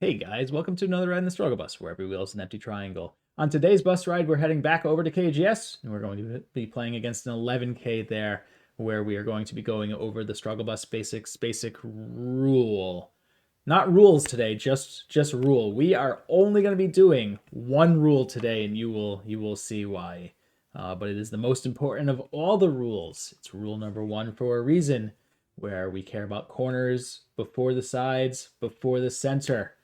Hey guys, welcome to another ride in the Struggle Bus, where every wheel is an empty triangle. On today's bus ride, we're heading back over to KGS, and we're going to be playing against an 11K there, where we are going to be going over the Strugglebus Basics Basic rule. Not rules today, just rule. We are only going to be doing one rule today, and you will see why. But it is the most important of all the rules. It's rule number one for a reason, where we care about corners before the sides, before the center.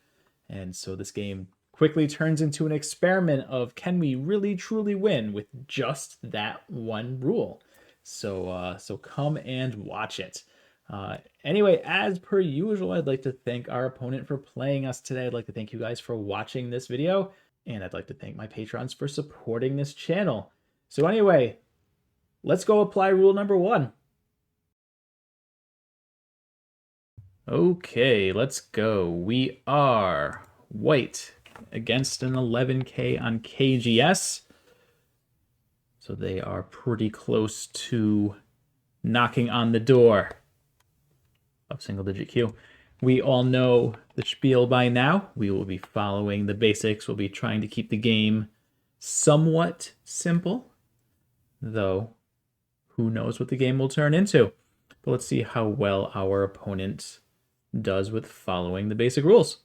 And so this game quickly turns into an experiment of can we really truly win with just that one rule? So come and watch it. Anyway, as per usual, I'd like to thank our opponent for playing us today. I'd like to thank you guys for watching this video, and I'd like to thank my patrons for supporting this channel. So anyway, let's go apply rule number one. Okay, let's go. We are white against an 11K on KGS. So they are pretty close to knocking on the door of single digit Q. We all know the spiel by now. We will be following the basics. We'll be trying to keep the game somewhat simple, though who knows what the game will turn into. But let's see how well our opponent does with following the basic rules.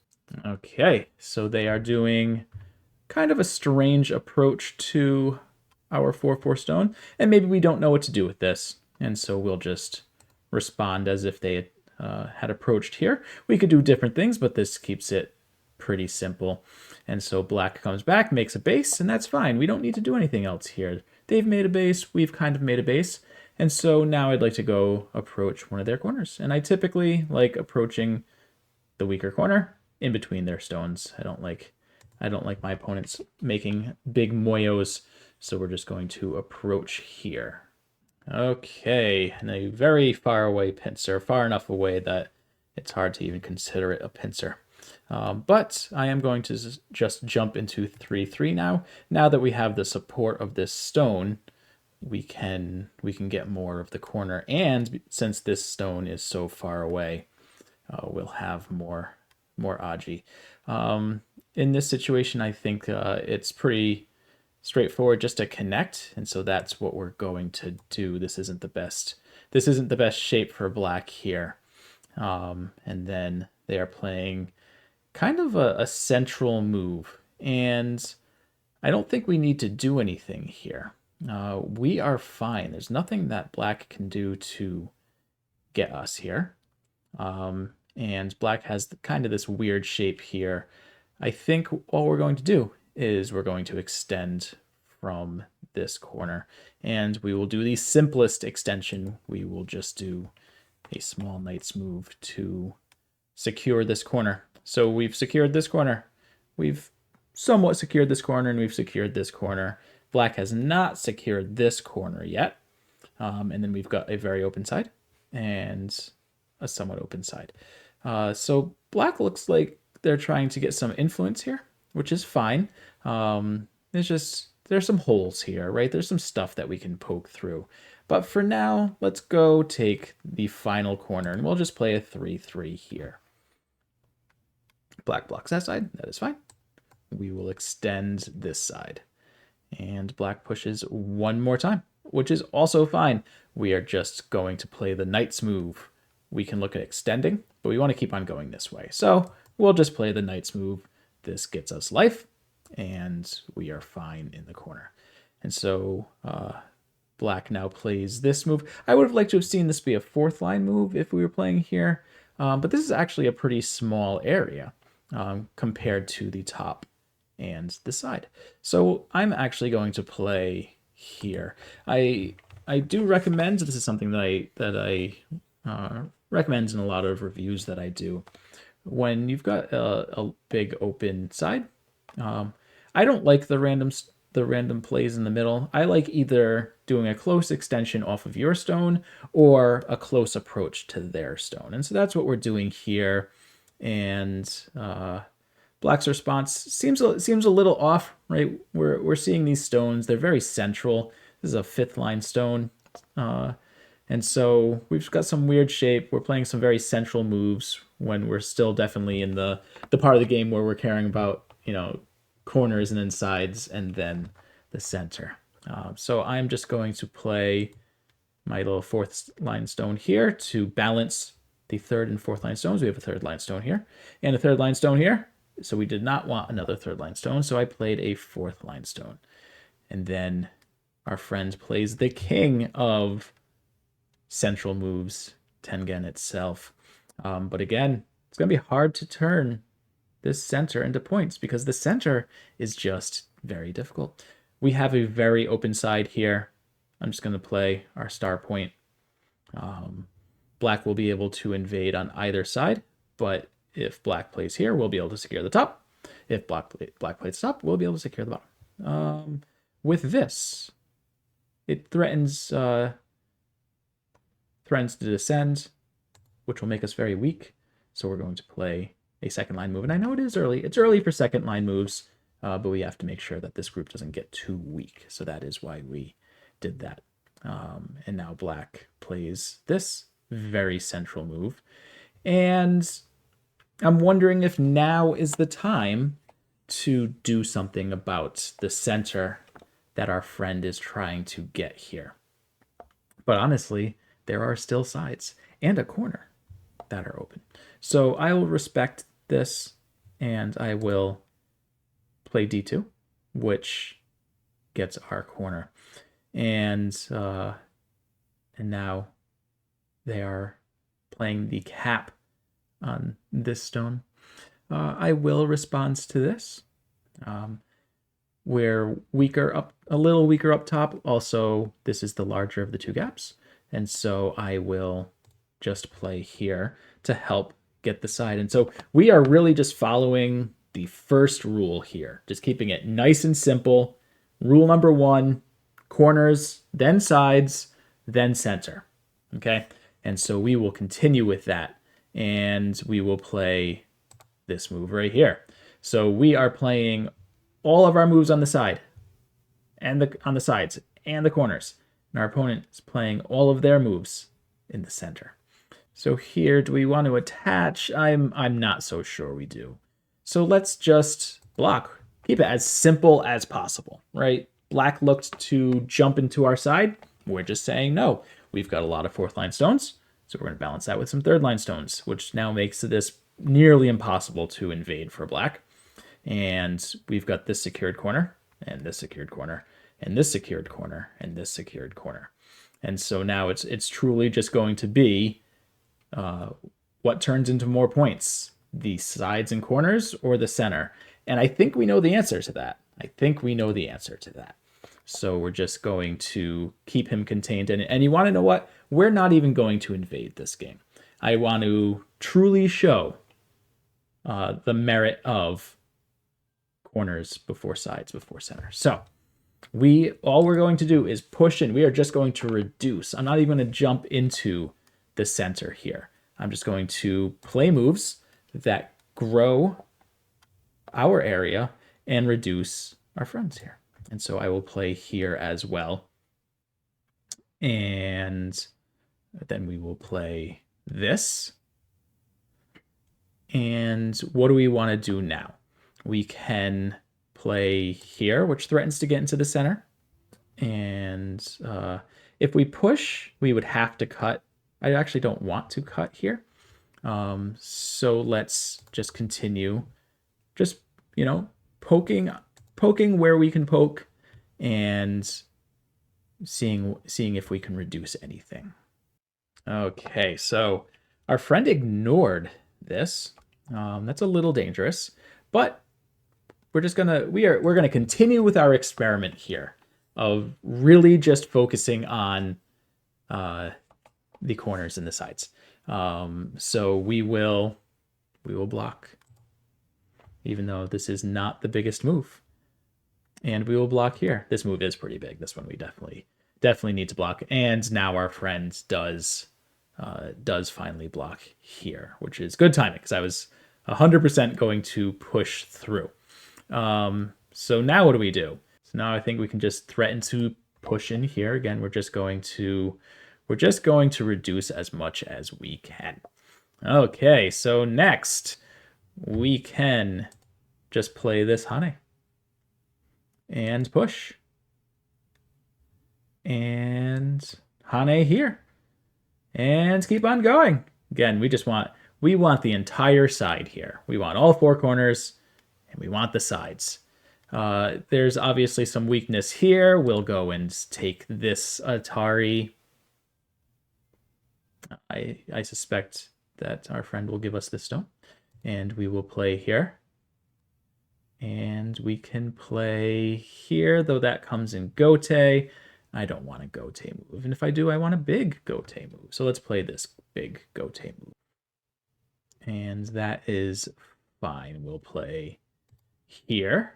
Okay, so they are doing kind of a strange approach to our 4/4 stone, and maybe we don't know what to do with this, and so we'll just respond as if they had approached here. We could do different things, but this keeps it pretty simple. And so black comes back, makes a base, and that's fine. We don't need to do anything else here. They've made a base, we've kind of made a base, and so now I'd like to go approach one of their corners. And I typically like approaching the weaker corner in between their stones. I don't like my opponents making big moyos, so we're just going to approach here. Okay, and a very far away pincer, far enough away that it's hard to even consider it a pincer. But I am going to just jump into 3/3 now. Now that we have the support of this stone, we can get more of the corner, and since this stone is so far away, we'll have more Aji. In this situation, I think it's pretty straightforward just to connect, and so that's what we're going to do. This isn't the best shape for black here. And then they are playing kind of a central move, and I don't think we need to do anything here. We are fine. There's nothing that black can do to get us here. And black has kind of this weird shape here. I think all we're going to do is we're going to extend from this corner, and we will do the simplest extension. We will just do a small knight's move to secure this corner. So we've secured this corner. We've somewhat secured this corner, and we've secured this corner. Black has not secured this corner yet. And then we've got a very open side and a somewhat open side. So black looks like they're trying to get some influence here, which is fine. There's some holes here, right? There's some stuff that we can poke through. But for now, let's go take the final corner, and we'll just play a 3/3 here. Black blocks that side. That is fine. We will extend this side. And black pushes one more time, which is also fine. We are just going to play the knight's move. We can look at extending, but we want to keep on going this way. So we'll just play the knight's move. This gets us life, and we are fine in the corner. And so black now plays this move. I would have liked to have seen this be a fourth line move if we were playing here, but this is actually a pretty small area compared to the top and the side. So I'm actually going to play here. I do recommend, this is something that I recommend in a lot of reviews that I do. When you've got a big open side, I don't like the random plays in the middle. I like either doing a close extension off of your stone or a close approach to their stone. And so that's what we're doing here. And black's response seems a little off, right? We're seeing these stones. They're very central. This is a fifth line stone. And so we've got some weird shape. We're playing some very central moves when we're still definitely in the part of the game where we're caring about, corners and insides and then the center. So I'm just going to play my little fourth line stone here to balance the third and fourth line stones. We have a third line stone here and a third line stone here. So we did not want another third line stone. So I played a fourth line stone. And then our friend plays the king of central moves, Tengen itself. But again, it's going to be hard to turn this center into points because the center is just very difficult. We have a very open side here. I'm just going to play our star point. Black will be able to invade on either side, but if black plays here, we'll be able to secure the top. If black plays top, we'll be able to secure the bottom. With this, it threatens to descend, which will make us very weak. So we're going to play a second line move. And I know it is early. It's early for second line moves, but we have to make sure that this group doesn't get too weak. So that is why we did that. And now black plays this very central move. And I'm wondering if now is the time to do something about the center that our friend is trying to get here. But honestly, there are still sides and a corner that are open. So I will respect this and I will play d2, which gets our corner. And now they are playing the cap on this stone. I will respond to this. We're a little weaker up top. Also, this is the larger of the two gaps. And so I will just play here to help get the side. And so we are really just following the first rule here, just keeping it nice and simple. Rule number 1, corners, then sides, then center. Okay. And so we will continue with that. And we will play this move right here. So we are playing all of our moves on the side and on the sides and the corners. And our opponent is playing all of their moves in the center. So here, do we want to attach? I'm not so sure we do. So let's just block. Keep it as simple as possible, right? Black looked to jump into our side. We're just saying no. We've got a lot of fourth line stones, so we're going to balance that with some third line stones, which now makes this nearly impossible to invade for black. And we've got this secured corner, and this secured corner, and this secured corner, and this secured corner. And so now it's truly just going to be what turns into more points, the sides and corners or the center. And I think we know the answer to that. So we're just going to keep him contained. And you want to know what? We're not even going to invade this game. I want to truly show the merit of corners before sides, before center. So all we're going to do is push in. We are just going to reduce. I'm not even going to jump into the center here. I'm just going to play moves that grow our area and reduce our friends here. And so I will play here as well. And then we will play this. And what do we want to do now? We can play here, which threatens to get into the center. And if we push, we would have to cut. I actually don't want to cut here. So let's just continue just, poking where we can poke and seeing if we can reduce anything. Okay, so our friend ignored this. That's a little dangerous, but we're gonna continue with our experiment here of really just focusing on the corners and the sides. So we will block, even though this is not the biggest move. And we will block here. This move is pretty big. This one we definitely need to block. And now our friend does finally block here, which is good timing because I was 100% going to push through. So now what do we do? So now I think we can just threaten to push in here. Again, we're just going to we're just going to reduce as much as we can. Okay, so next we can just play this Hane and push. And Hane here. And keep on going. Again, we want the entire side here. We want all four corners, and we want the sides. There's obviously some weakness here. We'll go and take this Atari. I suspect that our friend will give us this stone. And we will play here. And we can play here, though that comes in Gote. I don't want a Gote move. And if I do, I want a big Gote move. So let's play this big Gote move. And that is fine. We'll play here.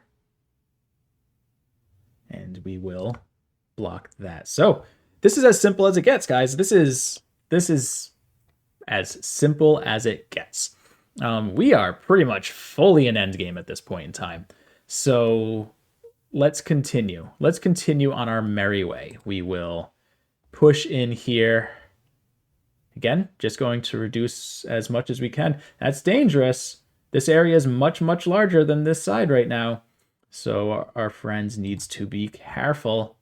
And we will block that. So this is as simple as it gets, guys. This is as simple as it gets. We are pretty much fully in endgame at this point in time. So let's continue. Let's continue on our merry way. We will push in here. Again, just going to reduce as much as we can. That's dangerous. This area is much, much larger than this side right now. So our friends needs to be careful.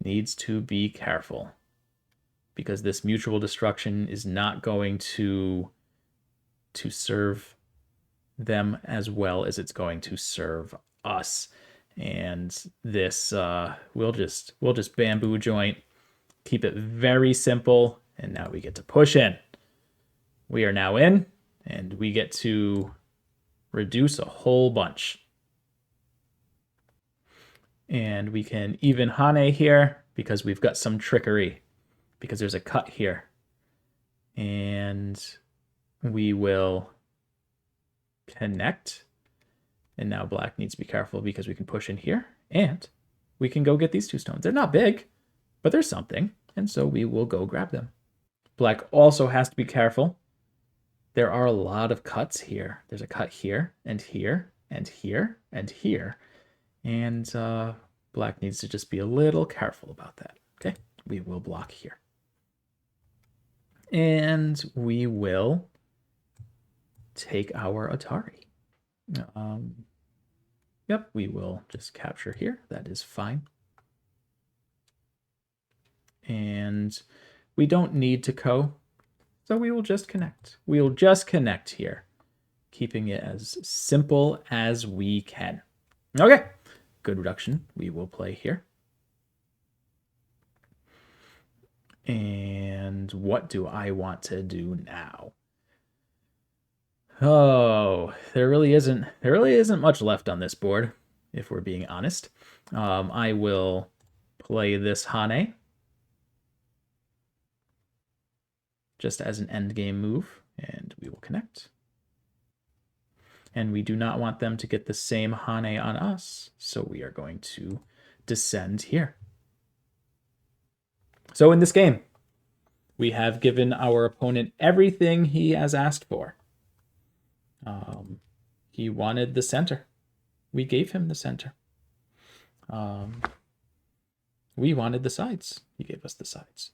Needs to be careful. Because this mutual destruction is not going to serve them as well as it's going to serve us. And this we'll just bamboo joint, keep it very simple, and now we get to push in. We are now in, and we get to reduce a whole bunch. And we can even Hane here because we've got some trickery, because there's a cut here. And we will connect. And now black needs to be careful because we can push in here. And we can go get these two stones. They're not big, but there's something. And so we will go grab them. Black also has to be careful. There are a lot of cuts here. There's a cut here, and here, and here, and here. And black needs to just be a little careful about that. Okay, we will block here. And we will take our Atari. Yep, we will just capture here. That is fine. And we don't need to co, so we will just connect. We will just connect here, keeping it as simple as we can. Okay, good reduction. We will play here. And what do I want to do now? Oh, there really isn't much left on this board, if we're being honest. I will play this Hane just as an endgame move, and we will connect. And we do not want them to get the same Hane on us, so we are going to descend here. So in this game, we have given our opponent everything he has asked for. He wanted the center. We gave him the center. We wanted the sides. He gave us the sides.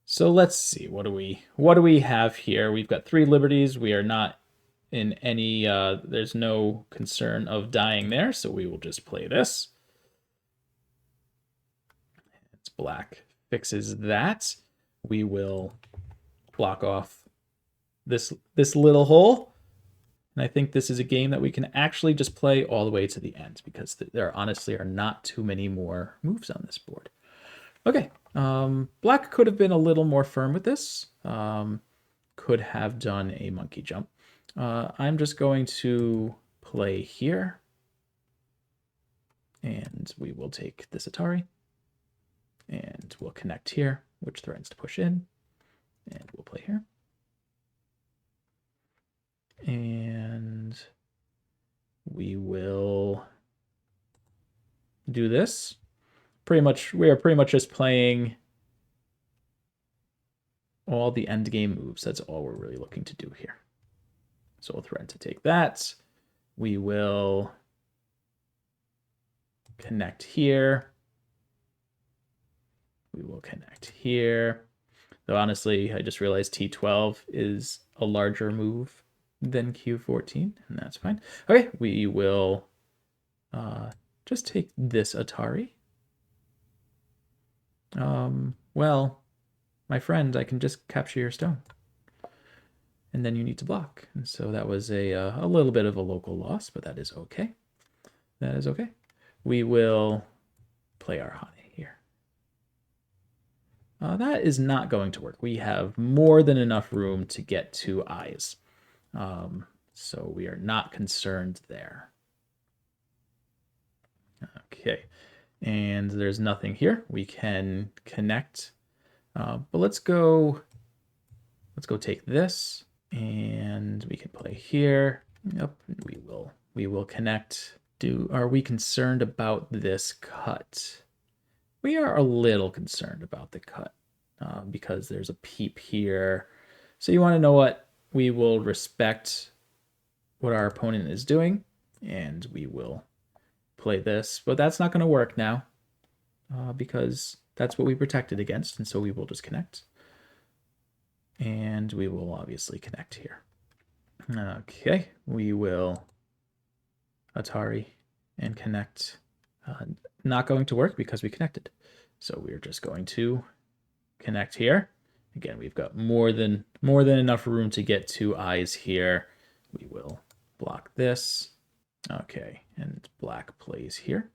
So let's see. What do we have here? We've got 3 liberties. We are not in any. There's no concern of dying there, so we will just play this. It's black. Fixes that. We will block off this little hole. And I think this is a game that we can actually just play all the way to the end, because there honestly are not too many more moves on this board. Okay, black could have been a little more firm with this. Could have done a monkey jump. I'm just going to play here. And we will take this Atari. And we'll connect here, which threatens to push in. And we'll play here. And we will do this. We are pretty much just playing all the endgame moves. That's all we're really looking to do here. So we'll threaten to take that. We will connect here. We will connect here. Though honestly, I just realized T12 is a larger move than Q14, and that's fine. Okay, we will just take this Atari. Well, my friend, I can just capture your stone. And then you need to block. And so that was a little bit of a local loss, but that is okay. That is okay. We will play our Hane here. That is not going to work. We have more than enough room to get 2 eyes. So we are not concerned there. Okay, and there's nothing here. We can connect, but let's go take this, and we can play here. Yep, we will connect. Are we concerned about this cut? We are a little concerned about the cut because there's a peep here. So you want to know what? We will respect what our opponent is doing, and we will play this. But that's not going to work now because that's what we protected against, and so we will just connect. And we will obviously connect here. Okay, we will Atari and connect. Not going to work because we connected. So we're just going to connect here. Again, we've got more than enough room to get 2 eyes here. We will block this. Okay, and black plays here.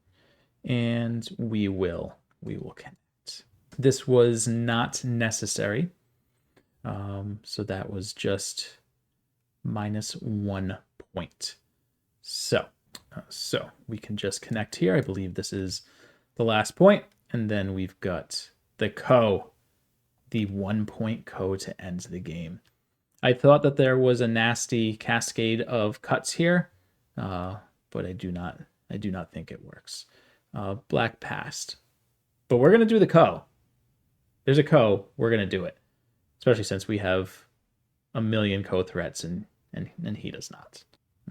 And we will connect. This was not necessary. So that was just -1 point. So we can just connect here. I believe this is the last point. And then we've got the ko, the 1-point ko to end the game. I thought that there was a nasty cascade of cuts here, but I do not think it works. Black passed. But we're going to do the ko. There's a ko. We're going to do it. Especially since we have a million ko threats and he does not.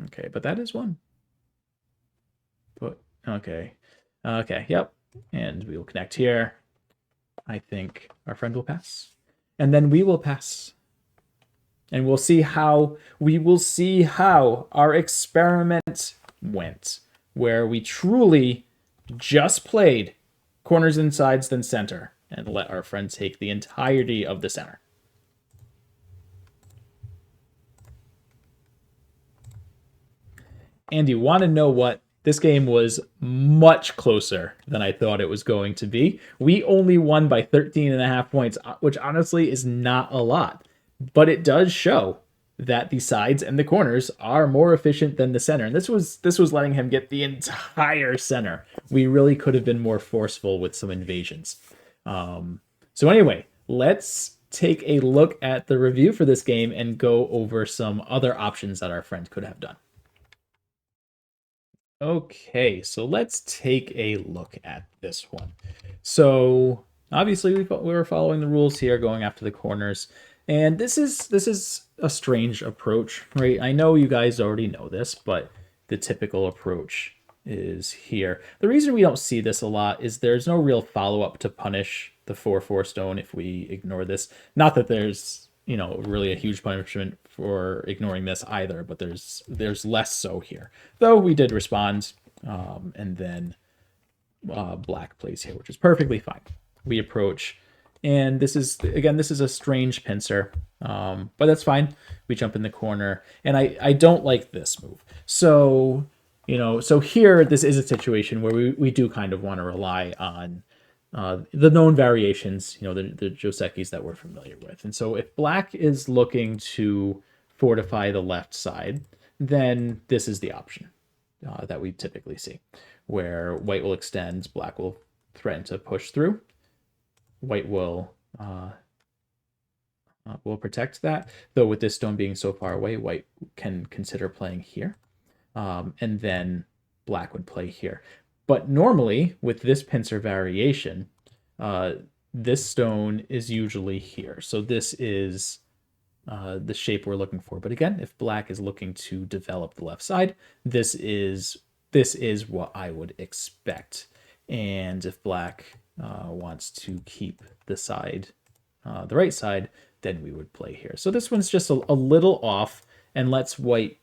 Okay, but that is one. But okay, yep. And we will connect here. I think our friend will pass, and then we will pass, and we'll see how our experiment went, where we truly just played corners and sides then center, and let our friend take the entirety of the center. And you want to know what? This game was much closer than I thought it was going to be. We only won by 13.5 points, which honestly is not a lot. But it does show that the sides and the corners are more efficient than the center. And this was letting him get the entire center. We really could have been more forceful with some invasions. So anyway, let's take a look at the review for this game and go over some other options that our friend could have done. Okay, so let's take a look at this one. So obviously we were following the rules here, going after the corners, and this is a strange approach, right? I know you guys already know this, but the typical approach is here. The reason we don't see this a lot is there's no real follow-up to punish the 4/4 stone if we ignore this. Not that there's really a huge punishment for ignoring this either, but there's less so here. Though we did respond, and then black plays here, which is perfectly fine. We approach, and this is a strange pincer, but that's fine. We jump in the corner, and I don't like this move. So here this is a situation where we do kind of want to rely on the known variations, the Josekis that we're familiar with. And so if black is looking to fortify the left side, then this is the option that we typically see, where white will extend, black will threaten to push through. White will protect that, though with this stone being so far away, white can consider playing here, and then black would play here. But normally, with this pincer variation, this stone is usually here. So this is the shape we're looking for. But again, if black is looking to develop the left side, this is what I would expect. And if black wants to keep the side the right side, then we would play here. So this one's just a little off and lets white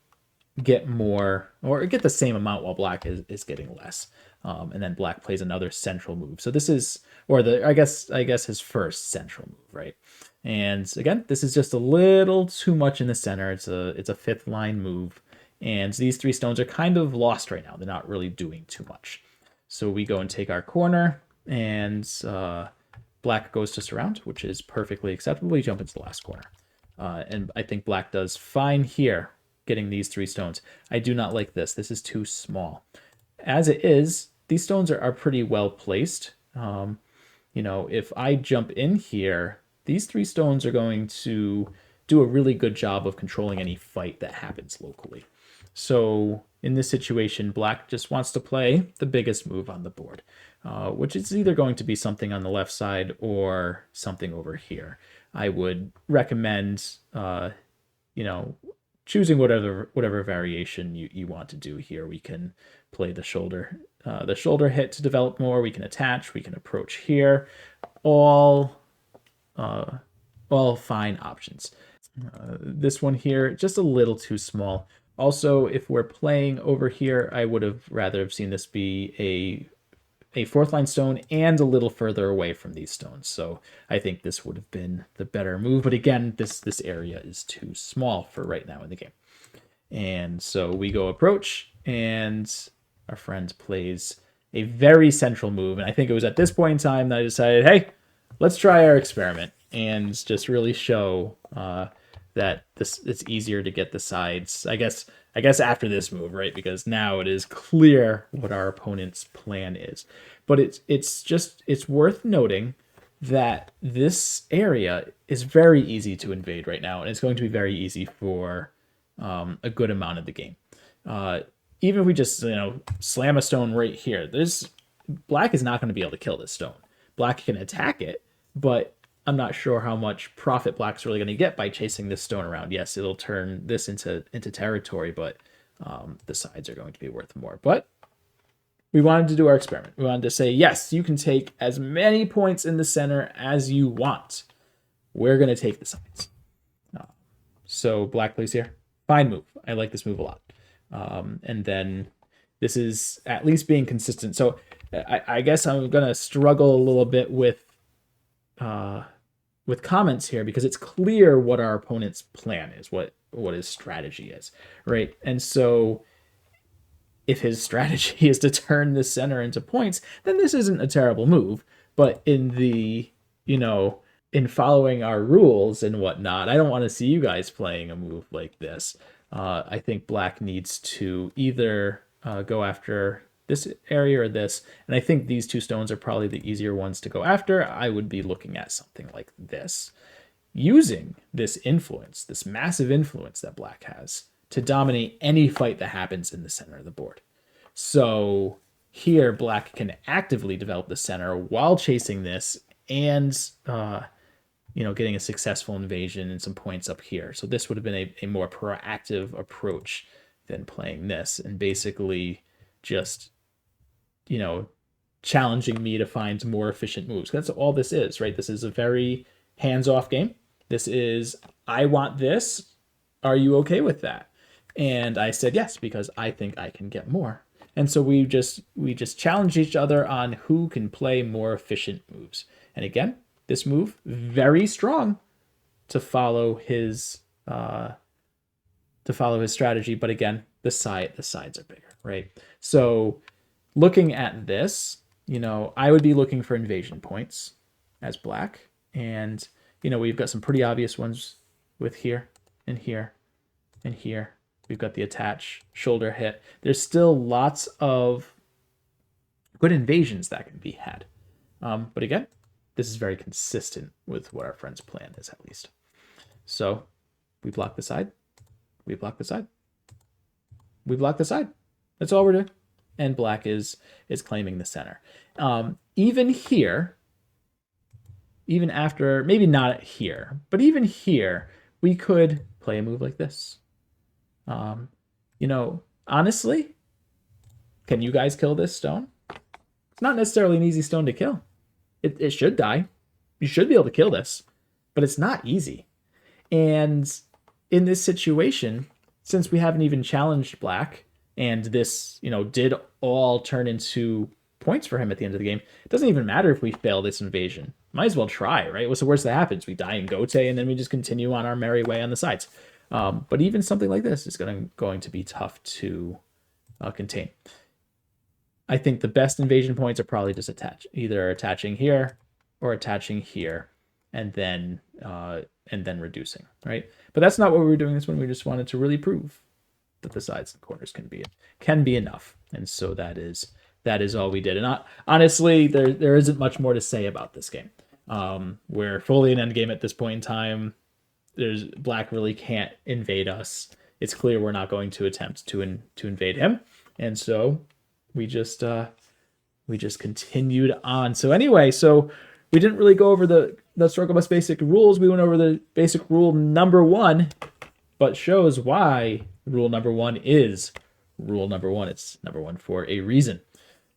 get more or get the same amount while black is getting less. And then black plays another central move. So this is, or the I guess his first central move, right? And again, this is just a little too much in the center. It's a fifth line move, and these 3 stones are kind of lost right now. They're not really doing too much. So we go and take our corner, and black goes to surround, which is perfectly acceptable. We jump into the last corner, and I think black does fine here, getting these 3 stones. I do not like this. This is too small. As it is, these stones are pretty well placed. If I jump in here, these 3 stones are going to do a really good job of controlling any fight that happens locally. So in this situation, black just wants to play the biggest move on the board, which is either going to be something on the left side or something over here. I would recommend, choosing whatever variation you want to do here. We can play the shoulder hit to develop more. We can attach. We can approach here. All fine options. This one here, just a little too small. Also, if we're playing over here, I would have rather seen this be a 4th line stone and a little further away from these stones. So I think this would have been the better move. But again, this area is too small for right now in the game. And so we go approach, and our friend plays a very central move. And I think it was at this point in time that I decided, hey, let's try our experiment and just really show that it's easier to get the sides. I guess after this move, right? Because now it is clear what our opponent's plan is. But it's worth noting that this area is very easy to invade right now, and it's going to be very easy for a good amount of the game. Even if we just slam a stone right here, black is not going to be able to kill this stone. Black can attack it, but I'm not sure how much profit black's really going to get by chasing this stone around. Yes, it'll turn this into territory, but the sides are going to be worth more. But we wanted to do our experiment. We wanted to say, yes, you can take as many points in the center as you want. We're going to take the sides. So black plays here. Fine move. I like this move a lot. And then this is at least being consistent. So I guess I'm going to struggle a little bit with comments here, because it's clear what our opponent's plan is, what his strategy is, right? And so if his strategy is to turn the center into points, then this isn't a terrible move. But in following our rules and whatnot, I don't want to see you guys playing a move like this. I think black needs to either go after this area or this, and I think these 2 stones are probably the easier ones to go after. I would be looking at something like this, using this influence, this massive influence that black has, to dominate any fight that happens in the center of the board. So here, black can actively develop the center while chasing this and getting a successful invasion and some points up here. So this would have been a more proactive approach than playing this, and basically just challenging me to find more efficient moves. That's all this is, right? This is a very hands-off game. This is, I want this. Are you okay with that? And I said yes, because I think I can get more. And so we just challenge each other on who can play more efficient moves. And again, this move, very strong to follow his strategy. But again, the sides are bigger, right? So looking at this, I would be looking for invasion points as black. And, we've got some pretty obvious ones with here and here and here. We've got the attach, shoulder hit. There's still lots of good invasions that can be had. But again, this is very consistent with what our friend's plan is, at least. So we block the side. We block the side. We block the side. That's all we're doing. And black is claiming the center. Even here, even after, maybe not here, but even here, we could play a move like this. Honestly, can you guys kill this stone? It's not necessarily an easy stone to kill. It should die. You should be able to kill this. but it's not easy. And in this situation, since we haven't even challenged black, and this, did all turn into points for him at the end of the game, it doesn't even matter if we fail this invasion. Might as well try, right? What's the worst that happens? We die in Gote, and then we just continue on our merry way on the sides. But even something like this is going to be tough to contain. I think the best invasion points are probably just either attaching here or attaching here, and then reducing, right? But that's not what we were doing this one. We just wanted to really prove that the sides and corners can be enough, and so that is all we did. And honestly, there isn't much more to say about this game. We're fully in endgame at this point in time. Black really can't invade us. It's clear we're not going to attempt to invade him, and so we just continued on. So anyway, we didn't really go over the Strugglebus basic rules. We went over the basic rule number 1, but shows why rule number 1 is rule number 1. It's number 1 for a reason.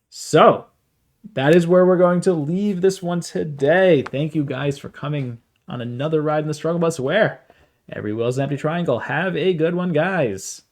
So that is where we're going to leave this one today. Thank you guys for coming on another ride in the Strugglebus, where every wheel is an empty triangle. Have a good one, guys.